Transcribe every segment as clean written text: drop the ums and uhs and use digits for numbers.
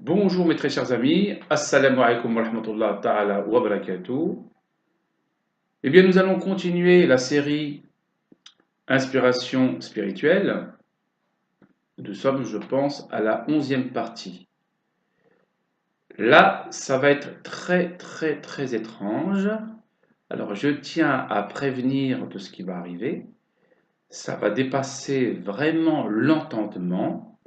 Bonjour mes très chers amis, Assalamu alaikum wa rahmatullah ta'ala wa barakatuh. Eh bien nous allons continuer la série Inspiration spirituelle. Nous sommes, je pense, à la 11e partie. Là, ça va être très étrange. Alors je tiens à prévenir de ce qui va arriver. Ça va dépasser vraiment l'entendement.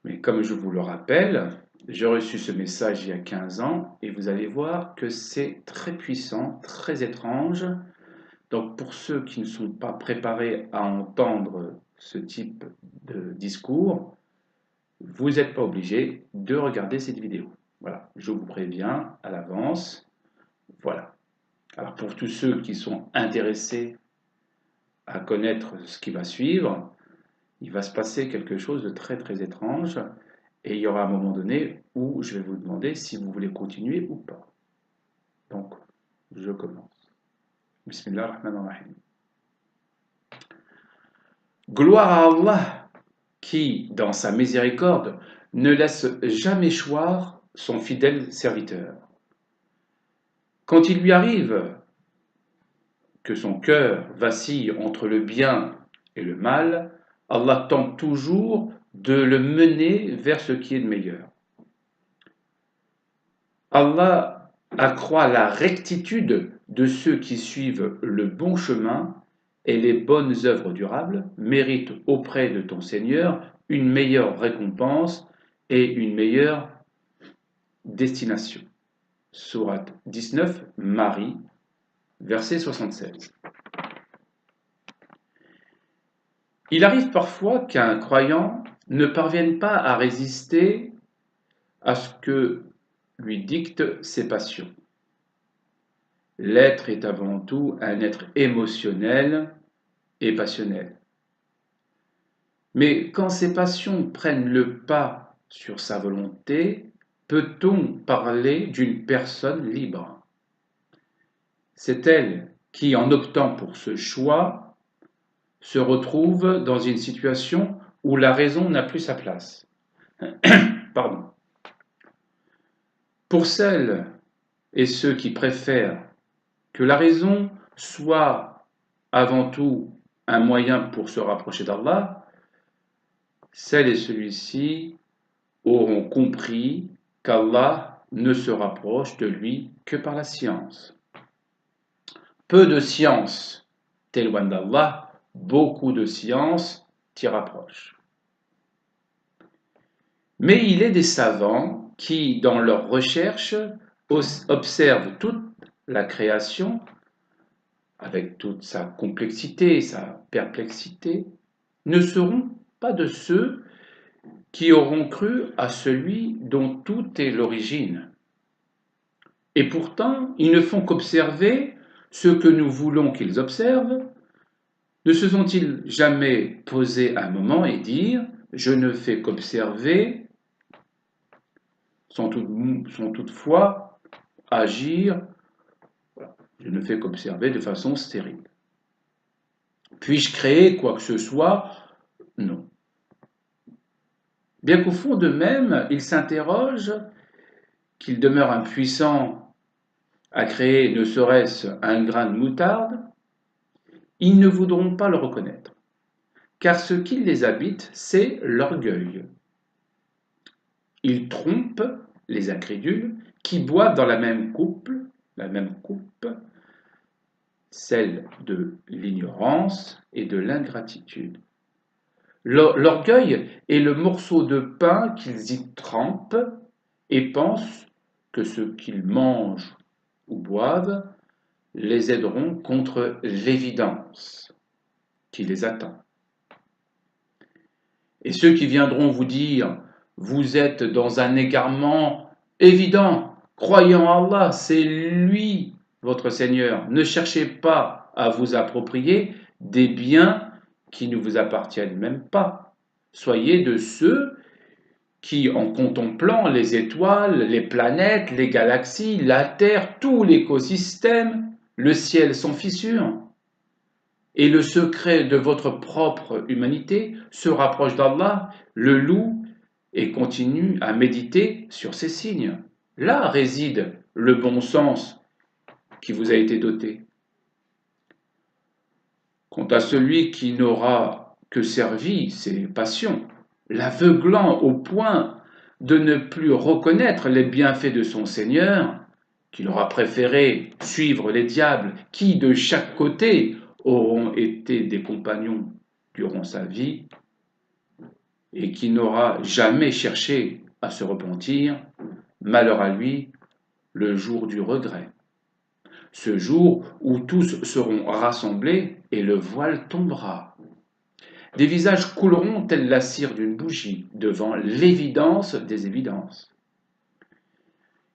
Mais comme je vous le rappelle, j'ai reçu ce message il y a 15 ans et vous allez voir que c'est très puissant, très étrange. Donc pour ceux qui ne sont pas préparés à entendre ce type de discours, vous n'êtes pas obligés de regarder cette vidéo. Voilà, je vous préviens à l'avance. Voilà. Alors pour tous ceux qui sont intéressés à connaître ce qui va suivre, il va se passer quelque chose de très étrange. Et il y aura un moment donné où je vais vous demander si vous voulez continuer ou pas. Donc, je commence. Bismillah ar-Rahman ar-Rahim. Gloire à Allah qui, dans sa miséricorde, ne laisse jamais choir son fidèle serviteur. Quand il lui arrive que son cœur vacille entre le bien et le mal, Allah tente toujours de le mener vers ce qui est le meilleur. Allah accroît la rectitude de ceux qui suivent le bon chemin et les bonnes œuvres durables méritent auprès de ton Seigneur une meilleure récompense et une meilleure destination. Sourate 19, Marie, verset 76. Il arrive parfois qu'un croyant ne parvienne pas à résister à ce que lui dictent ses passions. L'être est avant tout un être émotionnel et passionnel. Mais quand ces passions prennent le pas sur sa volonté, peut-on parler d'une personne libre? C'est elle qui, en optant pour ce choix, se retrouve dans une situation où la raison n'a plus sa place. Pardon. Pour celles et ceux qui préfèrent que la raison soit avant tout un moyen pour se rapprocher d'Allah, celles et celui-ci auront compris qu'Allah ne se rapproche de lui que par la science. Peu de science t'éloigne d'Allah, beaucoup de science t'y rapproche. Mais il est des savants qui, dans leurs recherches, observent toute la création avec toute sa complexité, sa perplexité, ne seront pas de ceux qui auront cru à celui dont tout est l'origine. Et pourtant, ils ne font qu'observer ce que nous voulons qu'ils observent. Ne se sont-ils jamais posés un moment et dire « je ne fais qu'observer » sans toutefois agir, je ne fais qu'observer de façon stérile. Puis-je créer quoi que ce soit? Non. Bien qu'au fond d'eux-mêmes, ils s'interrogent, qu'ils demeurent impuissants à créer ne serait-ce un grain de moutarde, ils ne voudront pas le reconnaître, car ce qui les habite, c'est l'orgueil. Ils trompent les incrédules qui boivent dans la même coupe, celle de l'ignorance et de l'ingratitude. L'orgueil est le morceau de pain qu'ils y trempent et pensent que ce qu'ils mangent ou boivent les aideront contre l'évidence qui les attend. Et ceux qui viendront vous dire « vous êtes dans un égarement évident, croyant en Allah, c'est lui votre Seigneur, ne cherchez pas à vous approprier des biens qui ne vous appartiennent même pas. Soyez de ceux qui, en contemplant les étoiles, les planètes, les galaxies, la Terre, tout l'écosystème, le ciel sans fissure, et le secret de votre propre humanité se rapproche d'Allah, le louent et continue à méditer sur ces signes. Là réside le bon sens qui vous a été doté. Quant à celui qui n'aura que servi ses passions, l'aveuglant au point de ne plus reconnaître les bienfaits de son Seigneur, qu'il aura préféré suivre les diables qui, de chaque côté, auront été des compagnons durant sa vie, et qui n'aura jamais cherché à se repentir, malheur à lui, le jour du regret. Ce jour où tous seront rassemblés et le voile tombera. Des visages couleront telle la cire d'une bougie devant l'évidence des évidences.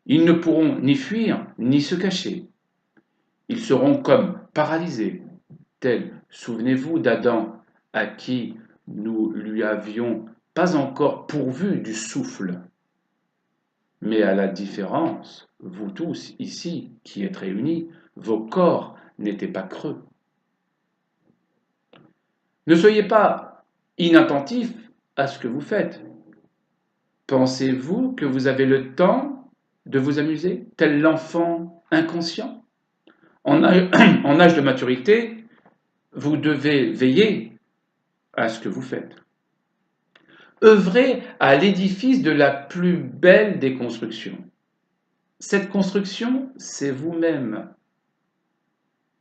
Ils ne pourront ni fuir ni se cacher. Ils seront comme paralysés, tels, souvenez-vous d'Adam, à qui nous lui avions pas encore pourvu du souffle. Mais à la différence, vous tous ici qui êtes réunis, vos corps n'étaient pas creux. Ne soyez pas inattentifs à ce que vous faites. Pensez-vous que vous avez le temps de vous amuser, tel l'enfant inconscient? En âge de maturité, vous devez veiller à ce que vous faites. Œuvrez à l'édifice de la plus belle des constructions. Cette construction, c'est vous-même.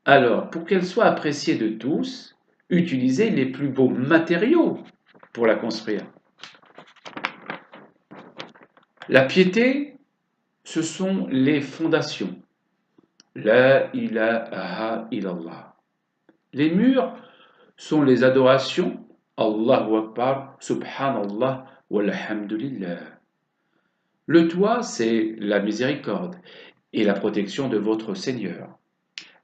Alors, pour qu'elle soit appréciée de tous, utilisez les plus beaux matériaux pour la construire. La piété, ce sont les fondations. La ilaha illallah. Les murs sont les adorations. Allahu Akbar, Subhanallah, walhamdulillah. Le toit, c'est la miséricorde et la protection de votre Seigneur.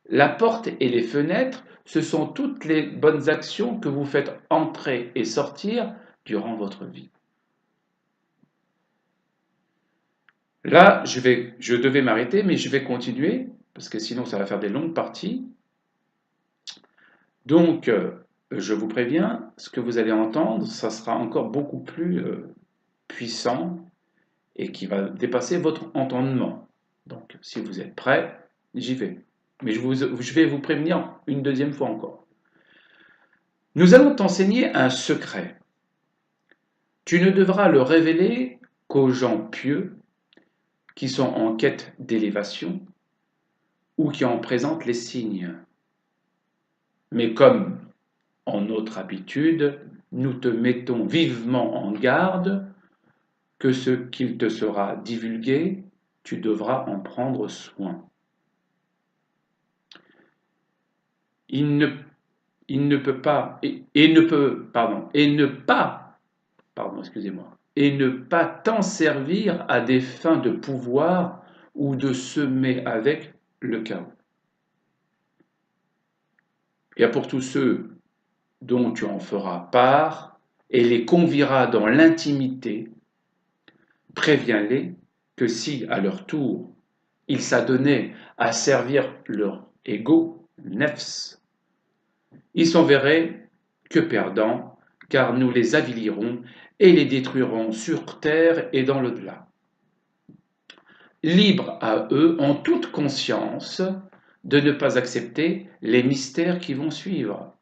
La porte et les fenêtres, ce sont toutes les bonnes actions que vous faites entrer et sortir durant votre vie. Là, je devais m'arrêter, mais je vais continuer, parce que sinon ça va faire des longues parties. Donc, je vous préviens, ce que vous allez entendre, ça sera encore beaucoup plus puissant et qui va dépasser votre entendement. Donc, si vous êtes prêts, j'y vais. Mais je vais vous prévenir une deuxième fois encore. Nous allons t'enseigner un secret. Tu ne devras le révéler qu'aux gens pieux qui sont en quête d'élévation ou qui en présentent les signes. Mais comme en notre habitude, nous te mettons vivement en garde que ce qu'il te sera divulgué, tu devras en prendre soin. Il ne peut pas, et ne pas t'en servir à des fins de pouvoir ou de semer avec le chaos. Et pour tous ceux dont tu en feras part et les convieras dans l'intimité, préviens-les que si, à leur tour, ils s'adonnaient à servir leur ego, nefs, ils s'en verraient que perdants, car nous les avilirons et les détruirons sur terre et dans l'au-delà. Libre à eux, en toute conscience, de ne pas accepter les mystères qui vont suivre.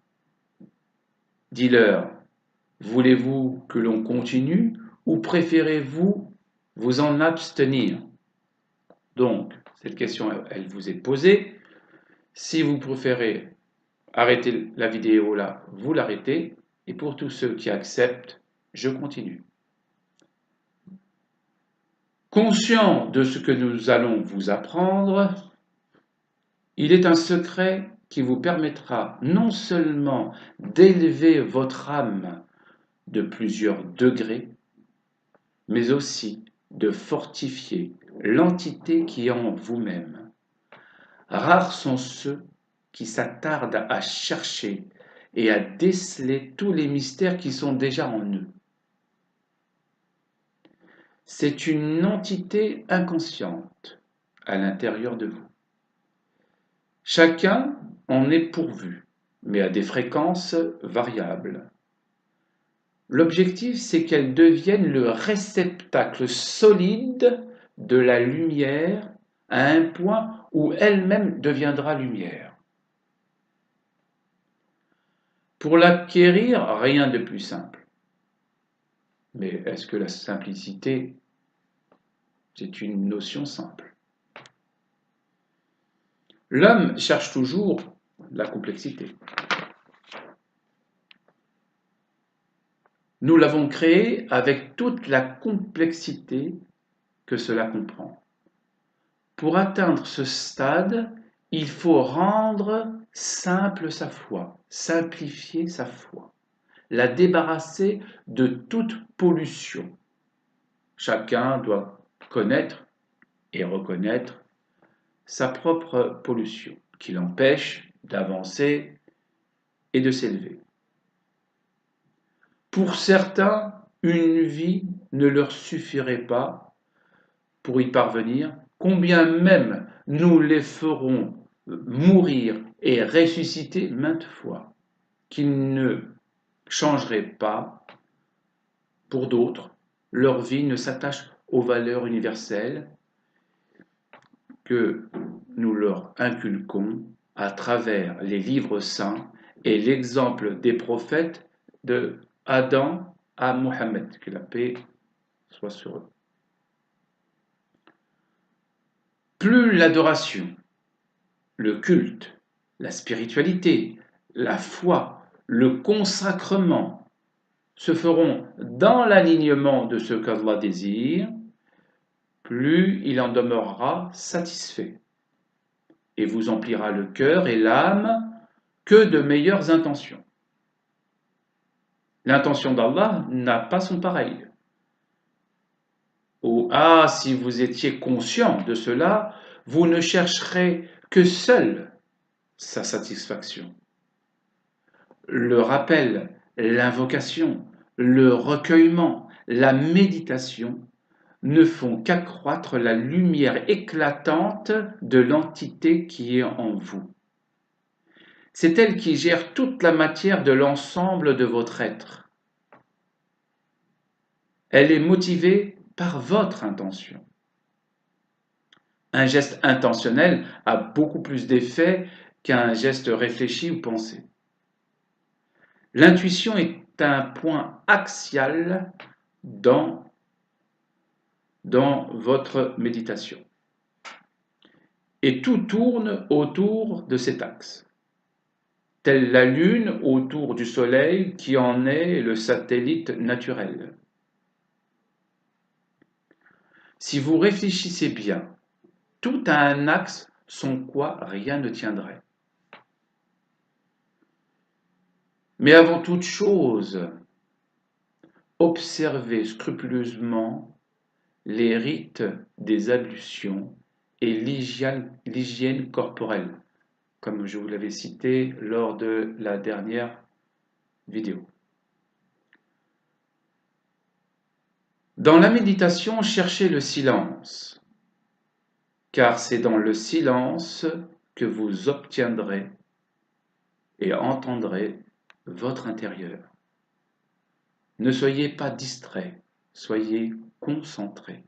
Dis-leur, voulez-vous que l'on continue ou préférez-vous vous en abstenir? Donc, cette question, elle vous est posée. Si vous préférez arrêter la vidéo là, vous l'arrêtez. Et pour tous ceux qui acceptent, je continue. Conscient de ce que nous allons vous apprendre, il est un secret qui vous permettra non seulement d'élever votre âme de plusieurs degrés, mais aussi de fortifier l'entité qui est en vous-même. Rares sont ceux qui s'attardent à chercher et à déceler tous les mystères qui sont déjà en eux. C'est une entité inconsciente à l'intérieur de vous. Chacun en est pourvu, mais à des fréquences variables. L'objectif, c'est qu'elle devienne le réceptacle solide de la lumière à un point où elle-même deviendra lumière. Pour l'acquérir, rien de plus simple. Mais est-ce que la simplicité, c'est une notion simple? L'homme cherche toujours la complexité. Nous l'avons créé avec toute la complexité que cela comprend. Pour atteindre ce stade, il faut rendre simple sa foi, simplifier sa foi, la débarrasser de toute pollution. Chacun doit connaître et reconnaître sa propre pollution qui l'empêche d'avancer et de s'élever. Pour certains, une vie ne leur suffirait pas pour y parvenir, combien même nous les ferons mourir et ressusciter maintes fois, qu'ils ne changeraient pas. Pour d'autres, leur vie ne s'attache aux valeurs universelles que nous leur inculquons à travers les livres saints et l'exemple des prophètes de Adam à Mohammed, que la paix soit sur eux. Plus l'adoration, le culte, la spiritualité, la foi, le consacrement se feront dans l'alignement de ce qu'Allah désire, plus il en demeurera satisfait et vous emplira le cœur et l'âme que de meilleures intentions. L'intention d'Allah n'a pas son pareil. Ou si vous étiez conscient de cela, vous ne chercherez que seule sa satisfaction. Le rappel, l'invocation, le recueillement, la méditation ne font qu'accroître la lumière éclatante de l'entité qui est en vous. C'est elle qui gère toute la matière de l'ensemble de votre être. Elle est motivée par votre intention. Un geste intentionnel a beaucoup plus d'effet qu'un geste réfléchi ou pensé. L'intuition est un point axial dans votre méditation. Et tout tourne autour de cet axe, telle la Lune autour du Soleil qui en est le satellite naturel. Si vous réfléchissez bien, tout a un axe sans quoi rien ne tiendrait. Mais avant toute chose, observez scrupuleusement les rites des ablutions et l'hygiène corporelle, comme je vous l'avais cité lors de la dernière vidéo. Dans la méditation, cherchez le silence, car c'est dans le silence que vous obtiendrez et entendrez votre intérieur. Ne soyez pas distrait, soyez concentré.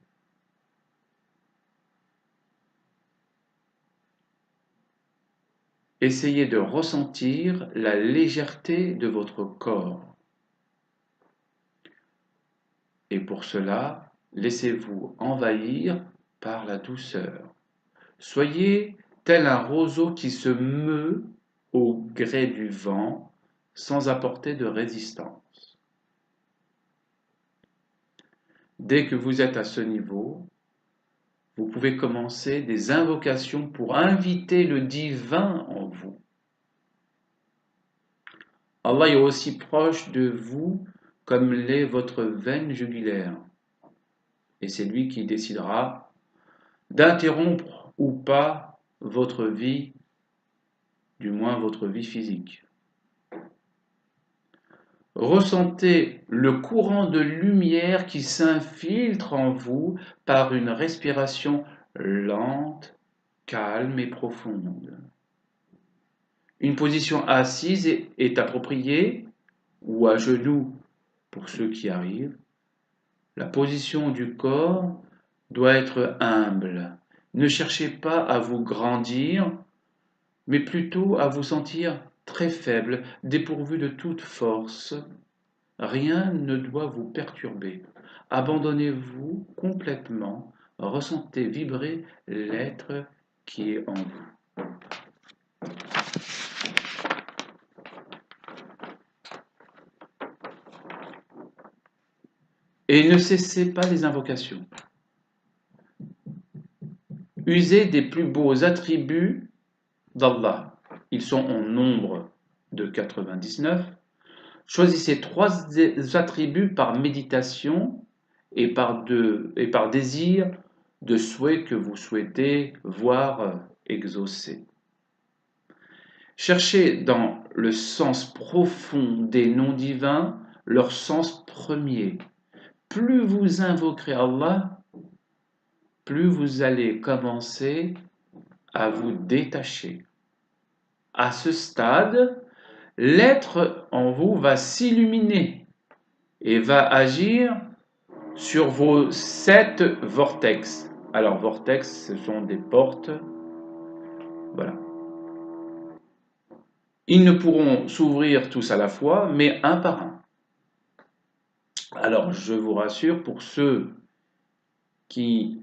Essayez de ressentir la légèreté de votre corps. Et pour cela, laissez-vous envahir par la douceur. Soyez tel un roseau qui se meut au gré du vent sans apporter de résistance. Dès que vous êtes à ce niveau, vous pouvez commencer des invocations pour inviter le divin en vous. Allah est aussi proche de vous comme l'est votre veine jugulaire. Et c'est lui qui décidera d'interrompre ou pas votre vie, du moins votre vie physique. Ressentez le courant de lumière qui s'infiltre en vous par une respiration lente, calme et profonde. Une position assise est appropriée ou à genoux pour ceux qui arrivent, la position du corps doit être humble. Ne cherchez pas à vous grandir, mais plutôt à vous sentir très faible, dépourvu de toute force. Rien ne doit vous perturber. Abandonnez-vous complètement, ressentez vibrer l'être qui est en vous. Et ne cessez pas les invocations. Usez des plus beaux attributs d'Allah. Ils sont en nombre de 99. Choisissez 3 attributs par méditation et par désir de souhait que vous souhaitez voir exaucé. Cherchez dans le sens profond des noms divins leur sens premier. Plus vous invoquerez Allah, plus vous allez commencer à vous détacher. À ce stade, l'être en vous va s'illuminer et va agir sur vos 7 vortex. Alors, vortex, ce sont des portes. Voilà. Ils ne pourront s'ouvrir tous à la fois, mais un par un. Alors, je vous rassure, pour ceux qui...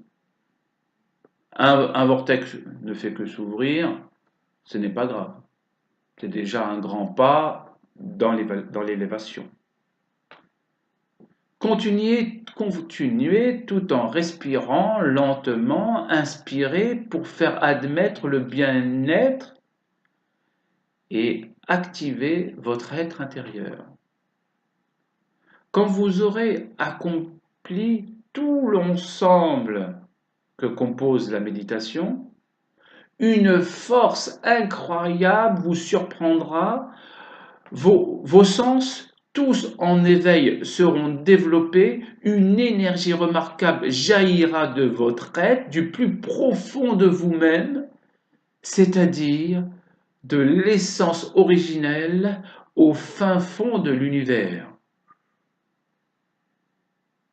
Un vortex ne fait que s'ouvrir, ce n'est pas grave. C'est déjà un grand pas dans l'élévation. Continuez tout en respirant lentement, inspirez pour faire admettre le bien-être et activer votre être intérieur. Quand vous aurez accompli tout l'ensemble que compose la méditation, une force incroyable vous surprendra, vos sens tous en éveil seront développés, une énergie remarquable jaillira de votre être, du plus profond de vous-même, c'est-à-dire de l'essence originelle au fin fond de l'univers.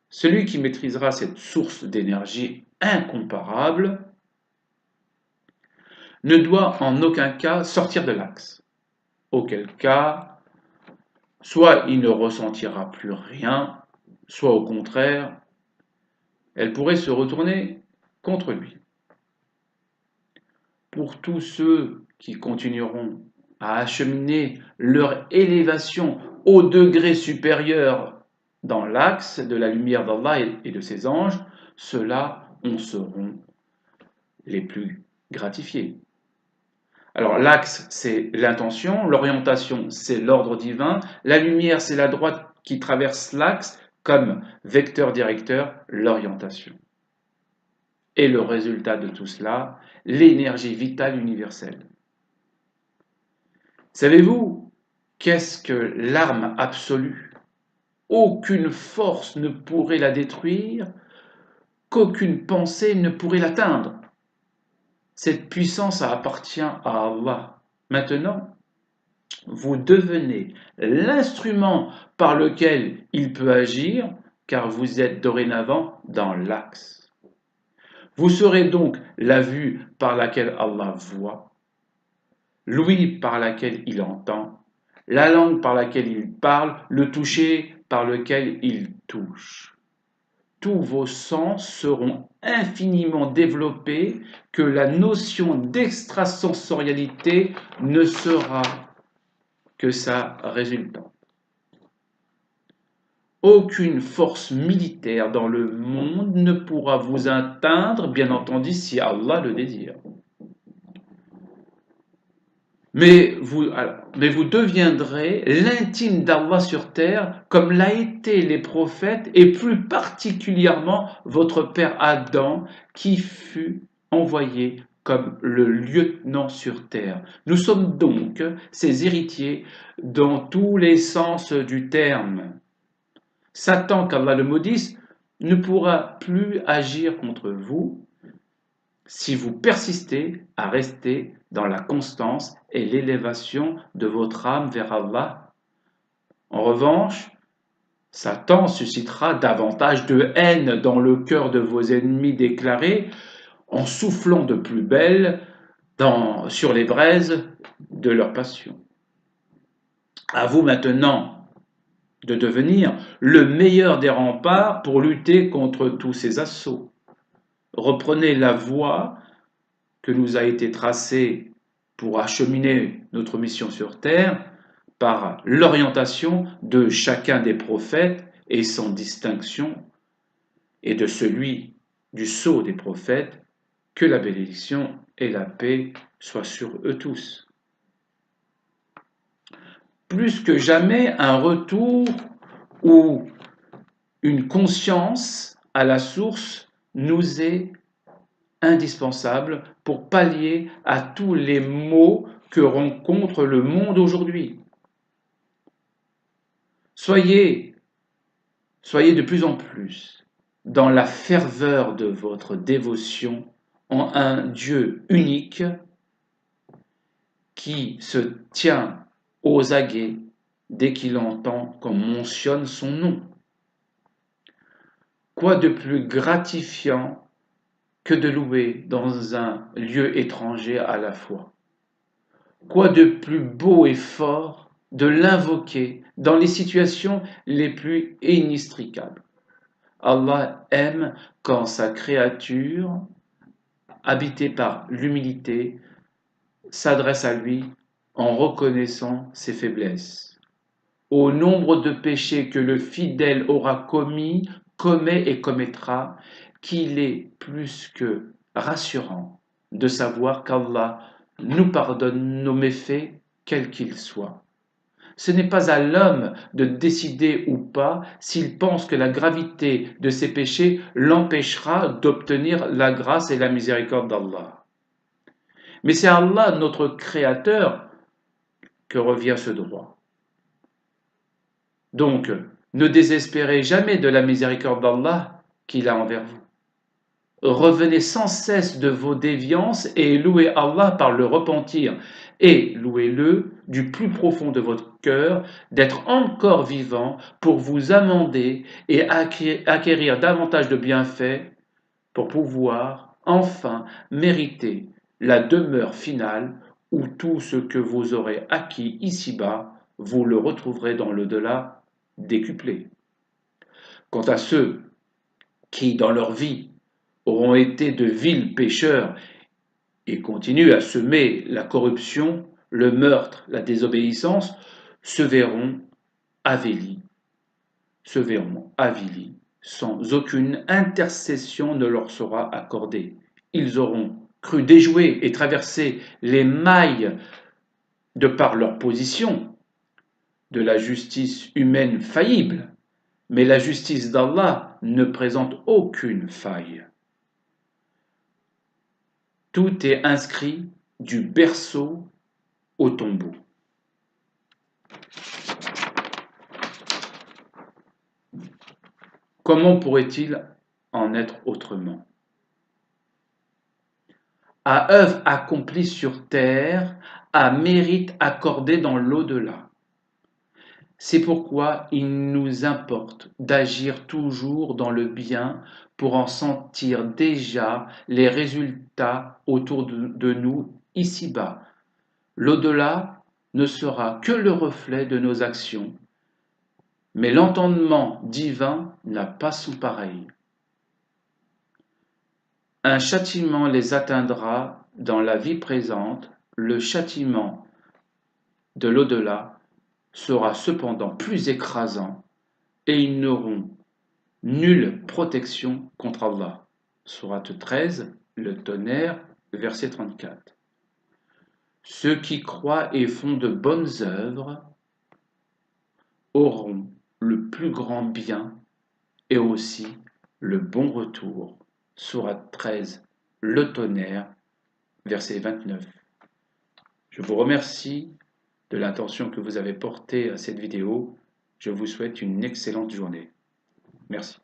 Celui qui maîtrisera cette source d'énergie incomparable ne doit en aucun cas sortir de l'axe, auquel cas, soit il ne ressentira plus rien, soit au contraire, elle pourrait se retourner contre lui. Pour tous ceux qui continueront à acheminer leur élévation au degré supérieur dans l'axe de la lumière d'Allah et de ses anges, ceux-là en seront les plus gratifiés. Alors l'axe, c'est l'intention, l'orientation, c'est l'ordre divin, la lumière, c'est la droite qui traverse l'axe comme vecteur directeur, l'orientation. Et le résultat de tout cela, l'énergie vitale universelle. Savez-vous qu'est-ce que l'arme absolue? Aucune force ne pourrait la détruire, qu'aucune pensée ne pourrait l'atteindre. Cette puissance appartient à Allah. Maintenant, vous devenez l'instrument par lequel il peut agir, car vous êtes dorénavant dans l'axe. Vous serez donc la vue par laquelle Allah voit, l'ouïe par laquelle il entend, la langue par laquelle il parle, le toucher par lequel il touche. Tous vos sens seront infiniment développés, que la notion d'extrasensorialité ne sera que sa résultante. Aucune force militaire dans le monde ne pourra vous atteindre, bien entendu, si Allah le désire. Mais vous deviendrez l'intime d'Allah sur terre, comme l'a été les prophètes, et plus particulièrement votre père Adam, qui fut envoyé comme le lieutenant sur terre. Nous sommes donc ses héritiers dans tous les sens du terme. Satan, qu'Allah le maudisse, ne pourra plus agir contre vous si vous persistez à rester dans la constance et l'élévation de votre âme vers Allah. En revanche, Satan suscitera davantage de haine dans le cœur de vos ennemis déclarés en soufflant de plus belle sur les braises de leur passion. À vous maintenant de devenir le meilleur des remparts pour lutter contre tous ces assauts. Reprenez la voie que nous a été tracée pour acheminer notre mission sur terre par l'orientation de chacun des prophètes et sans distinction, et de celui du sceau des prophètes, que la bénédiction et la paix soient sur eux tous. Plus que jamais, un retour ou une conscience à la source nous est indispensable pour pallier à tous les maux que rencontre le monde aujourd'hui. Soyez de plus en plus dans la ferveur de votre dévotion en un Dieu unique qui se tient aux aguets dès qu'il entend qu'on mentionne son nom. Quoi de plus gratifiant que de louer dans un lieu étranger à la fois? Quoi de plus beau et fort de l'invoquer dans les situations les plus inextricables? Allah aime quand sa créature, habitée par l'humilité, s'adresse à lui en reconnaissant ses faiblesses. Au nombre de péchés que le fidèle aura commis, commet et commettra, qu'il est plus que rassurant de savoir qu'Allah nous pardonne nos méfaits, quels qu'ils soient. Ce n'est pas à l'homme de décider ou pas s'il pense que la gravité de ses péchés l'empêchera d'obtenir la grâce et la miséricorde d'Allah. Mais c'est à Allah, notre Créateur, que revient ce droit. Donc, ne désespérez jamais de la miséricorde d'Allah qu'il a envers vous. Revenez sans cesse de vos déviances et louez Allah par le repentir. Et louez-le du plus profond de votre cœur d'être encore vivant pour vous amender et acquérir davantage de bienfaits pour pouvoir enfin mériter la demeure finale où tout ce que vous aurez acquis ici-bas, vous le retrouverez dans l'au-delà décuplé. Quant à ceux qui, dans leur vie, auront été de vils pécheurs et continuent à semer la corruption, le meurtre, la désobéissance, se verront avilis, sans aucune intercession ne leur sera accordée. Ils auront cru déjouer et traverser les mailles de par leur position de la justice humaine faillible, mais la justice d'Allah ne présente aucune faille. Tout est inscrit du berceau au tombeau. Comment pourrait-il en être autrement? À œuvre accomplie sur terre, à mérite accordé dans l'au-delà. C'est pourquoi il nous importe d'agir toujours dans le bien pour en sentir déjà les résultats autour de nous ici-bas. L'au-delà ne sera que le reflet de nos actions, mais l'entendement divin n'a pas son pareil. Un châtiment les atteindra dans la vie présente, le châtiment de l'au-delà sera cependant plus écrasant et ils n'auront nulle protection contre Allah. Sourate 13, le tonnerre, verset 34. Ceux qui croient et font de bonnes œuvres auront le plus grand bien et aussi le bon retour. Sourate 13, le tonnerre, verset 29. Je vous remercie de l'attention que vous avez portée à cette vidéo. Je vous souhaite une excellente journée. Merci.